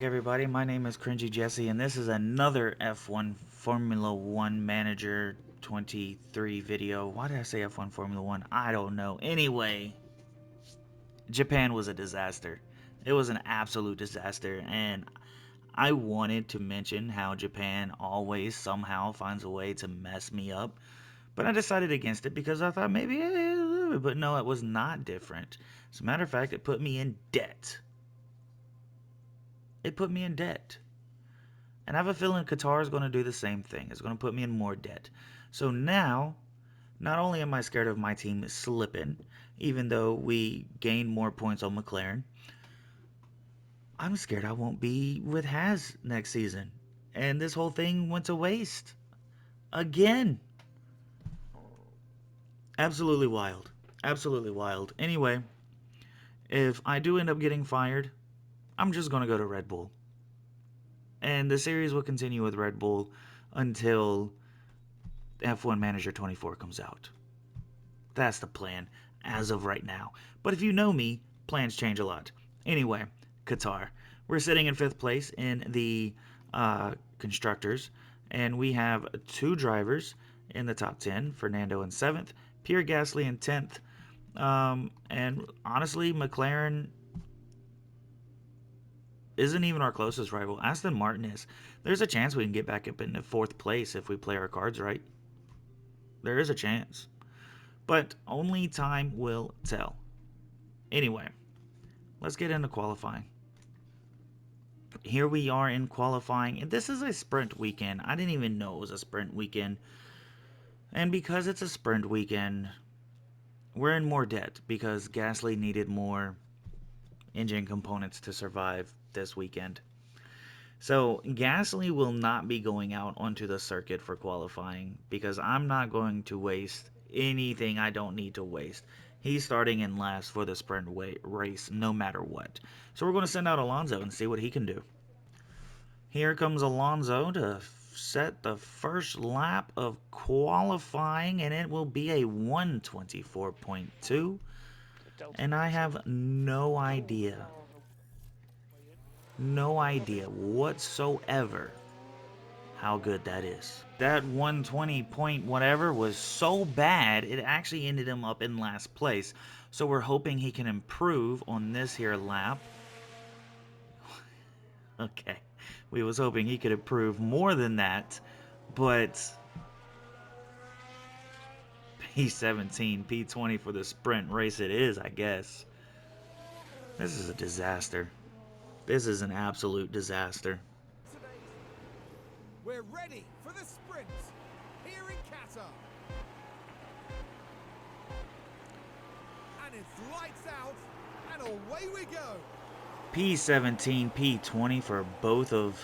Everybody, my name is CringeyJesse, and this is another F1 Formula 1 Manager 23 video. Why did I say F1 Formula 1? I don't know. Anyway, Japan was a disaster. It was an absolute disaster, and I wanted to mention how Japan always somehow finds a way to mess me up, but I decided against it because I thought maybe, but no, it was not different. As a matter of fact, it put me in debt. It put me in debt. And I have a feeling Qatar is going to do the same thing. It's going to put me in more debt. So now, not only am I scared of my team slipping, even though we gained more points on McLaren, I'm scared I won't be with Has next season. And this whole thing went to waste. Again. Absolutely wild. Absolutely wild. Anyway, if I do end up getting fired, I'm just going to go to Red Bull. And the series will continue with Red Bull until F1 Manager 24 comes out. That's the plan as of right now. But if you know me, plans change a lot. Anyway, Qatar. We're sitting in 5th place in the constructors, and we have 2 drivers in the top 10, Fernando in 7th, Pierre Gasly in 10th, and honestly, McLaren isn't even our closest rival. Aston Martin is. There's a chance we can get back up into 4th place if we play our cards right. There is a chance. But only time will tell. Anyway, let's get into qualifying. Here we are in qualifying, and this is a sprint weekend. I didn't even know it was a sprint weekend. And because it's a sprint weekend, we're in more debt because Gasly needed more engine components to survive this weekend. So Gasly will not be going out onto the circuit for qualifying because I'm not going to waste anything I don't need to waste. He's starting in last for the sprint race no matter what. So we're going to send out Alonso and see what he can do. Here comes Alonso to set the first lap of qualifying, and it will be a 124.2. And I have no idea whatsoever how good that is. That 120 point whatever was so bad, it actually ended him up in last place. So we're hoping he can improve on this here lap. Okay, we was hoping he could improve more than that, but P17, P20 for the sprint race it is, I guess. This is a disaster. This is an absolute disaster. We're ready for the sprint here in Qatar. And it's lights out and away we go. P17, P20 for both of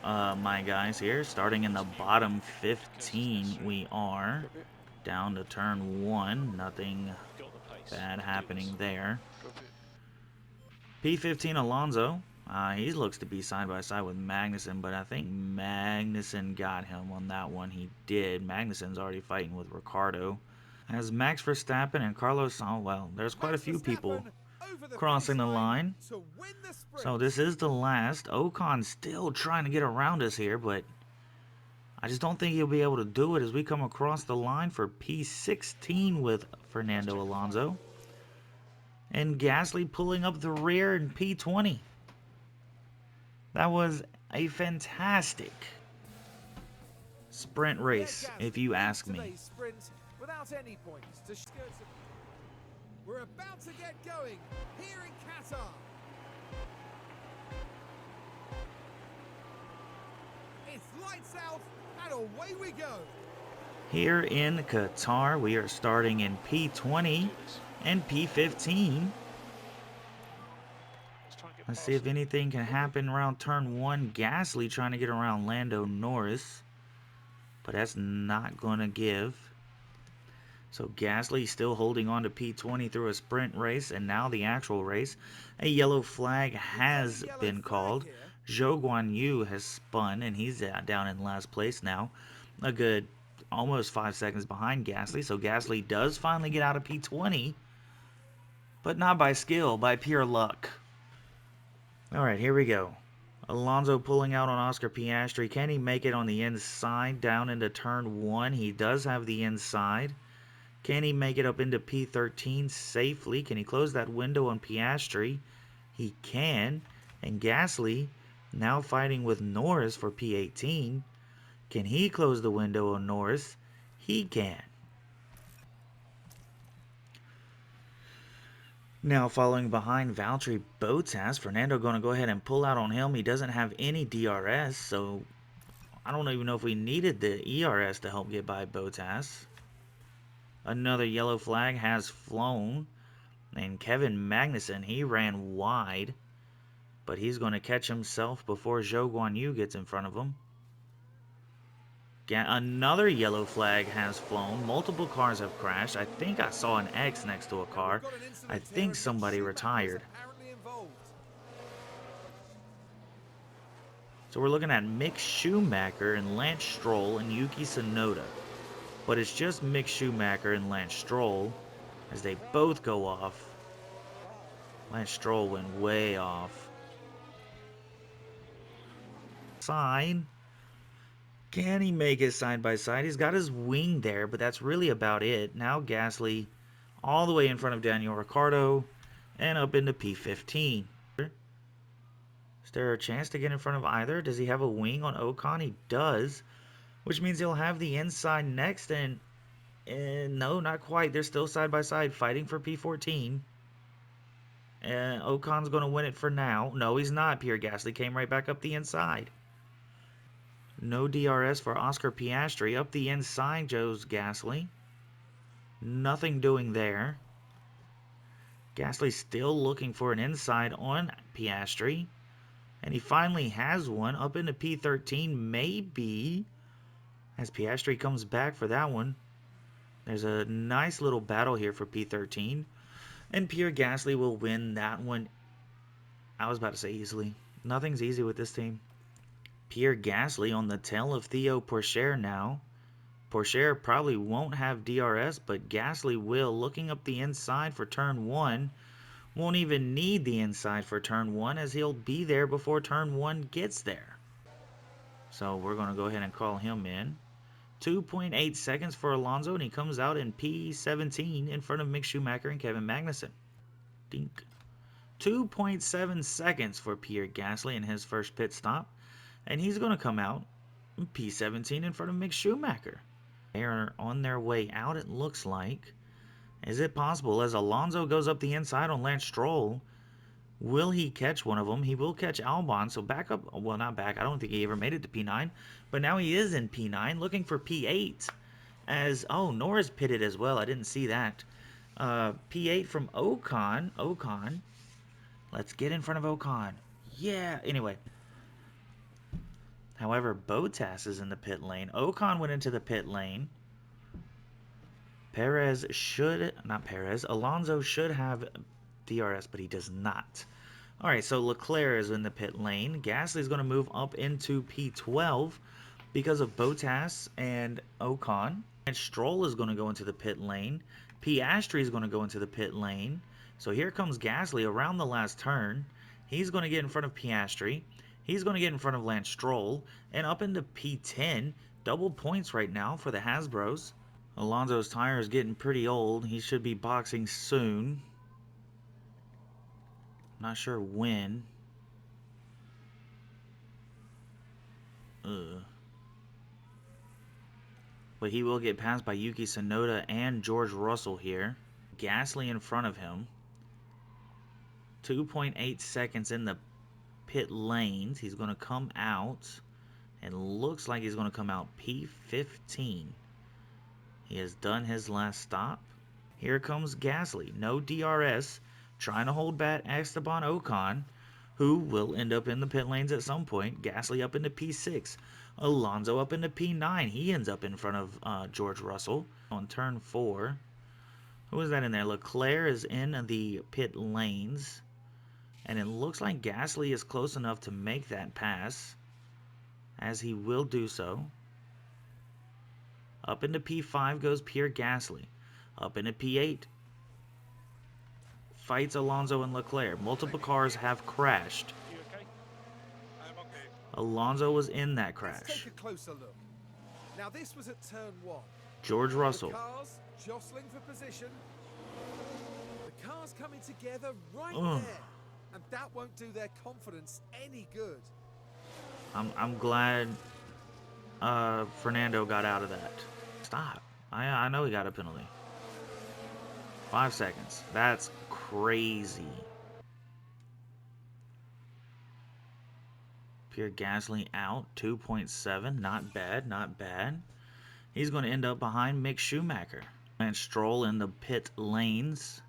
my guys here. Starting in the bottom 15 we are. Down to turn 1. Nothing bad happening there. P15 Alonso. He looks to be side by side with Magnussen, but I think Magnussen got him on that one. He did. Magnussen's already fighting with Ricardo. As Max Verstappen and Carlos, oh well, there's quite a few people crossing the line. So this is the last. Ocon's still trying to get around us here, but I just don't think he'll be able to do it as we come across the line for P16 with Fernando Alonso. And Gasly pulling up the rear in P20. That was a fantastic sprint race, if you ask me. We're about to get going here in Qatar. It's lights out and away we go. Here in Qatar, we are starting in P20 and P15. Let's see if anything can happen around turn 1. Gasly trying to get around Lando Norris, but that's not going to give. So Gasly still holding on to P20 through a sprint race, and now the actual race. A yellow flag has been called. Zhou Guanyu has spun, and he's down in last place now. A good almost 5 seconds behind Gasly, so Gasly does finally get out of P20, but not by skill, by pure luck. Alright, here we go. Alonso pulling out on Oscar Piastri. Can he make it on the inside down into turn 1? He does have the inside. Can he make it up into P13 safely? Can he close that window on Piastri? He can. And Gasly now fighting with Norris for P18. Can he close the window on Norris? He can. Now following behind Valtteri Bottas, Fernando going to go ahead and pull out on him. He doesn't have any DRS, so I don't even know if we needed the ERS to help get by Bottas. Another yellow flag has flown, and Kevin Magnussen, he ran wide, but he's going to catch himself before Zhou Guanyu gets in front of him. Another yellow flag has flown. Multiple cars have crashed. I think I saw an X next to a car. I think somebody retired. So we're looking at Mick Schumacher and Lance Stroll and Yuki Tsunoda. But it's just Mick Schumacher and Lance Stroll as they both go off. Lance Stroll went way off. Side. Can he make it side by side? He's got his wing there, but that's really about it. Now Gasly all the way in front of Daniel Ricciardo and up into P15. Is there a chance to get in front of either? Does he have a wing on Ocon? He does, which means he'll have the inside next. And no, not quite. They're still side by side fighting for P14. And Ocon's going to win it for now. No, he's not. Pierre Gasly came right back up the inside. No DRS for Oscar Piastri. Up the inside goes Gasly. Nothing doing there. Gasly still looking for an inside on Piastri. And he finally has one up into P13. Maybe. As Piastri comes back for that one. There's a nice little battle here for P13. And Pierre Gasly will win that one. I was about to say easily. Nothing's easy with this team. Pierre Gasly on the tail of Theo Pourchaire now. Pourchaire probably won't have DRS, but Gasly will. Looking up the inside for turn 1. Won't even need the inside for turn 1 as he'll be there before turn 1 gets there. So we're going to go ahead and call him in. 2.8 seconds for Alonso, and he comes out in P17 in front of Mick Schumacher and Kevin Magnussen. Dink. 2.7 seconds for Pierre Gasly in his first pit stop. And he's going to come out in P17 in front of Mick Schumacher. They are on their way out, it looks like. Is it possible as Alonso goes up the inside on Lance Stroll? Will he catch one of them? He will catch Albon, so back up. Well, not back. I don't think he ever made it to P9. But now he is in P9 looking for P8. As, oh, Norris pitted as well. I didn't see that. P8 from Ocon. Ocon. Let's get in front of Ocon. Yeah, anyway. However, Bottas is in the pit lane. Ocon went into the pit lane. Alonso should have DRS, but he does not. Alright, so Leclerc is in the pit lane. Gasly is going to move up into P12 because of Bottas and Ocon. And Stroll is going to go into the pit lane. Piastri is going to go into the pit lane. So here comes Gasly around the last turn. He's going to get in front of Piastri. He's going to get in front of Lance Stroll and up into P10. Double points right now for the Hasbros. Alonso's tire is getting pretty old. He should be boxing soon. Not sure when. But he will get passed by Yuki Tsunoda and George Russell here. Gasly in front of him. 2.8 seconds in the pit lanes. He's going to come out, and looks like he's going to come out P15. He has done his last stop. Here comes Gasly. No DRS. Trying to hold back Esteban Ocon, who will end up in the pit lanes at some point. Gasly up into P6. Alonso up into P9. He ends up in front of George Russell on turn 4. Who is that in there? Leclerc is in the pit lanes. And it looks like Gasly is close enough to make that pass, as he will do so. Up into P5 goes Pierre Gasly. Up into P8 fights Alonso and Leclerc. Multiple cars have crashed. Alonso was in that Let's crash. take a closer look. Now this was at turn 1. George The Russell. cars jostling for position. The cars coming together right Ugh. there. And that won't do their confidence any good. I'm glad Fernando got out of that. Stop. I know he got a penalty. 5 seconds. That's crazy. Pierre Gasly out. 2.7. Not bad. Not bad. He's going to end up behind Mick Schumacher. And Stroll in the pit lanes.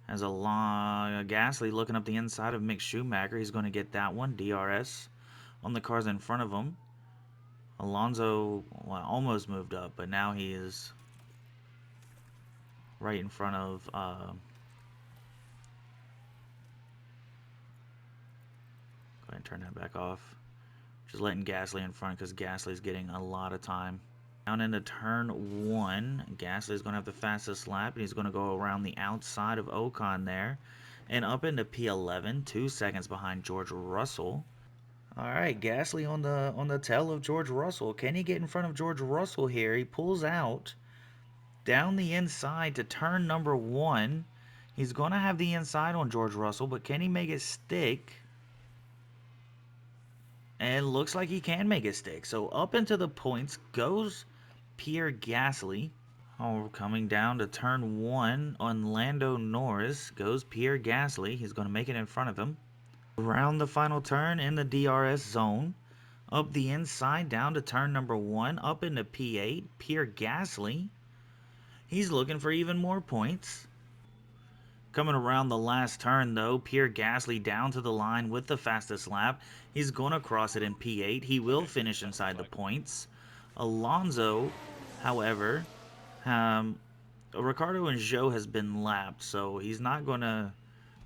As a long Gasly looking up the inside of Mick Schumacher. He's going to get that one. DRS on the cars in front of him. Alonso almost moved up, but now he is right in front of go ahead and turn that back off. Just letting Gasly in front because Gasly's getting a lot of time. Down into turn 1, Gasly's going to have the fastest lap, and he's going to go around the outside of Ocon there. And up into P11, 2 seconds behind George Russell. All right, Gasly on the tail of George Russell. Can he get in front of George Russell here? He pulls out down the inside to turn number 1. He's going to have the inside on George Russell, but can he make it stick? And looks like he can make it stick. So up into the points goes Pierre Gasly. Oh, coming down to turn 1 on Lando Norris goes Pierre Gasly. He's going to make it in front of him. Around the final turn in the DRS zone. Up the inside down to turn number 1. Up into P8. Pierre Gasly. He's looking for even more points. Coming around the last turn, though, Pierre Gasly down to the line with the fastest lap. He's going to cross it in P8. He will finish inside the points. Alonso, however, Ricciardo and Zhou has been lapped, so he's not going to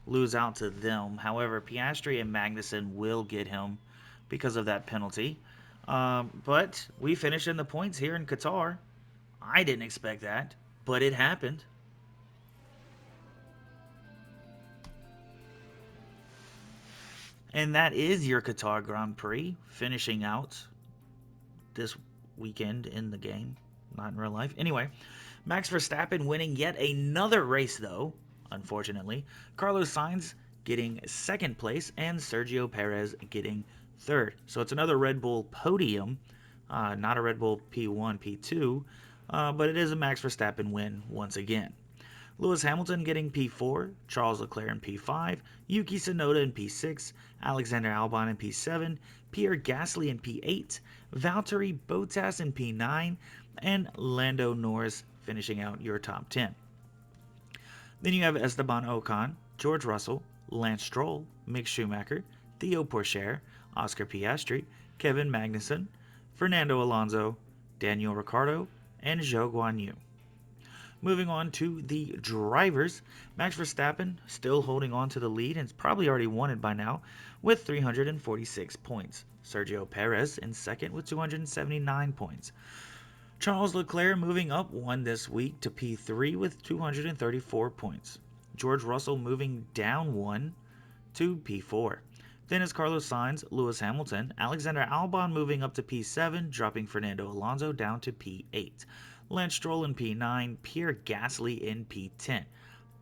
lose out to them. However, Piastri and Magnussen will get him because of that penalty. But we finished in the points here in Qatar. I didn't expect that, but it happened. And that is your Qatar Grand Prix, finishing out this weekend in the game, not in real life. Anyway, Max Verstappen winning yet another race, though, unfortunately. Carlos Sainz getting 2nd place, and Sergio Perez getting 3rd. So it's another Red Bull podium, not a Red Bull P1, P2, but it is a Max Verstappen win once again. Lewis Hamilton getting P4, Charles Leclerc in P5, Yuki Tsunoda in P6, Alexander Albon in P7, Pierre Gasly in P8, Valtteri Bottas in P9, and Lando Norris finishing out your top 10. Then you have Esteban Ocon, George Russell, Lance Stroll, Mick Schumacher, Theo Pourchaire, Oscar Piastri, Kevin Magnussen, Fernando Alonso, Daniel Ricciardo, and Zhou Guanyu. Moving on to the drivers, Max Verstappen still holding on to the lead and probably already won it by now with 346 points. Sergio Perez in 2nd with 279 points. Charles Leclerc moving up 1 this week to P3 with 234 points. George Russell moving down 1 to P4. Then is Carlos Sainz, Lewis Hamilton, Alexander Albon moving up to P7, dropping Fernando Alonso down to P8. Lance Stroll in P9, Pierre Gasly in P10.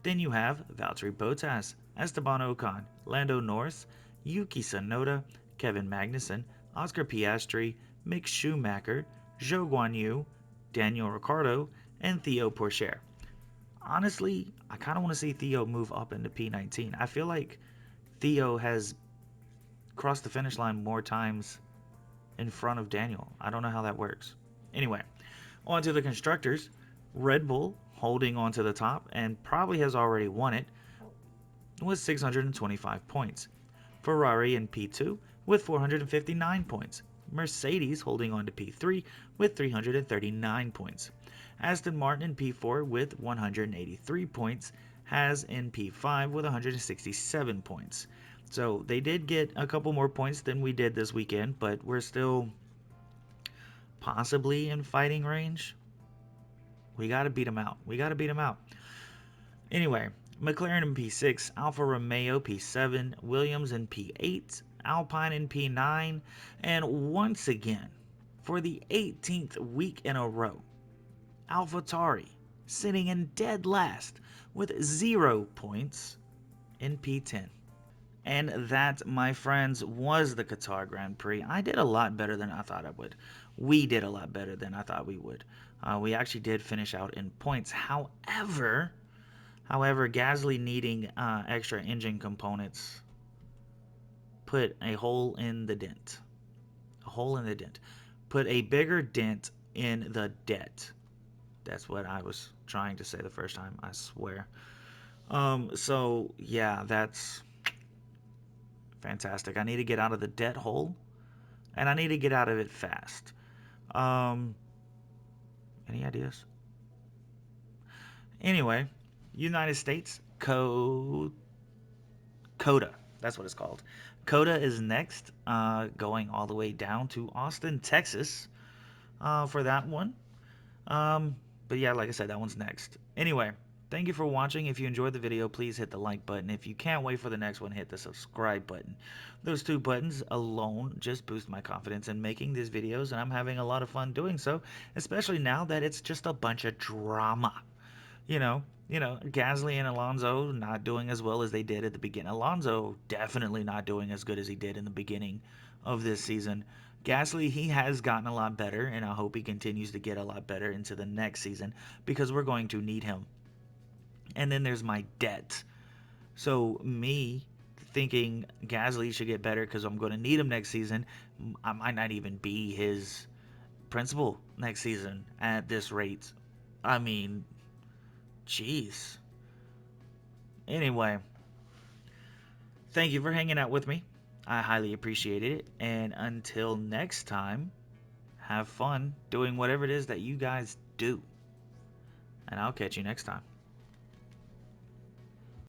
Then you have Valtteri Bottas, Esteban Ocon, Lando Norris, Yuki Tsunoda, Kevin Magnussen, Oscar Piastri, Mick Schumacher, Zhou Guanyu, Daniel Ricciardo, and Theo Pourchaire. Honestly, I kind of want to see Theo move up into P19. I feel like Theo has crossed the finish line more times in front of Daniel. I don't know how that works. Anyway, on to the constructors. Red Bull holding on to the top and probably has already won it with 625 points. Ferrari in P2 with 459 points. Mercedes holding on to P3 with 339 points. Aston Martin in P4 with 183 points. Haas in P5 with 167 points. So they did get a couple more points than we did this weekend, but we're still possibly in fighting range. We got to beat them out. Anyway, McLaren in P6, Alfa Romeo P7, Williams in P8, Alpine in P9, and once again, for the 18th week in a row, AlphaTauri sitting in dead last with 0 points in P10. And that, my friends, was the Qatar Grand Prix. I did a lot better than I thought I would. We did a lot better than I thought we would. We actually did finish out in points. However, Gasly needing extra engine components put a hole in the dent. A hole in the dent. Put a bigger dent in the debt. That's what I was trying to say the first time, I swear. So yeah, that's fantastic. I need to get out of the debt hole, and I need to get out of it fast. Um, any ideas? Anyway, United States, Coda. That's what it's called. Coda is next, going all the way down to Austin, Texas, for that one. But yeah, like I said, that one's next. Anyway, thank you for watching. If you enjoyed the video, please hit the like button. If you can't wait for the next one, hit the subscribe button. Those 2 buttons alone just boost my confidence in making these videos, and I'm having a lot of fun doing so, especially now that it's just a bunch of drama. Gasly and Alonso not doing as well as they did at the beginning. Alonso definitely not doing as good as he did in the beginning of this season. Gasly, he has gotten a lot better, and I hope he continues to get a lot better into the next season because we're going to need him. And then there's my debt. So me thinking Gasly should get better because I'm going to need him next season, I might not even be his principal next season at this rate. I mean, jeez. Anyway, thank you for hanging out with me. I highly appreciated it. And until next time, have fun doing whatever it is that you guys do. And I'll catch you next time.